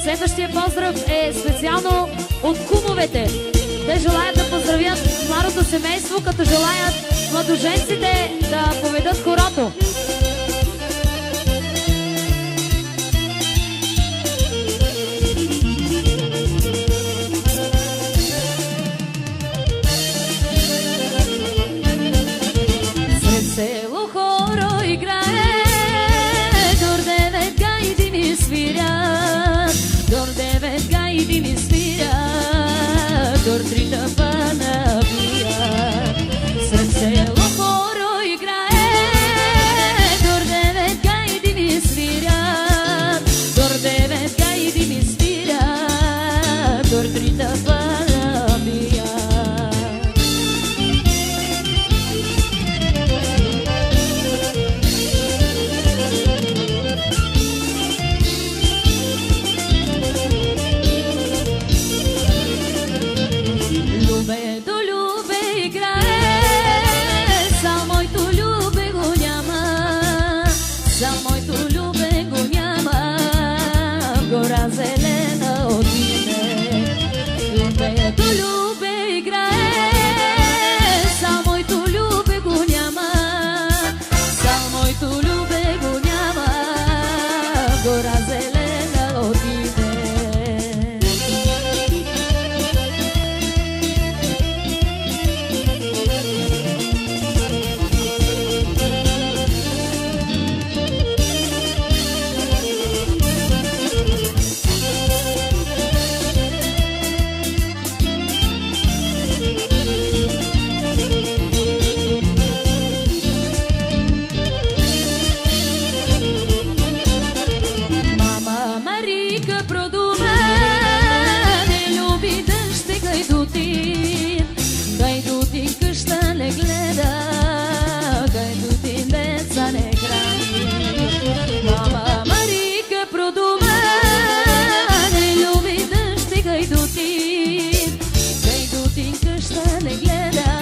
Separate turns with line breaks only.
Следващия поздрав е специално от кумовете. Те желаят да поздравят младото семейство, като желаят младоженците да поведат хорото. Сред село хоро играе, дор девет гайди ми свирят, дор девет гайди ми свирят, дор три тъпана бият. Сред село хоро играе, дор девет гайди ми свирят, дор девет гайди ми свирят, дор три тъпана бият. Gajdutin, gajdutin, къща не гледа.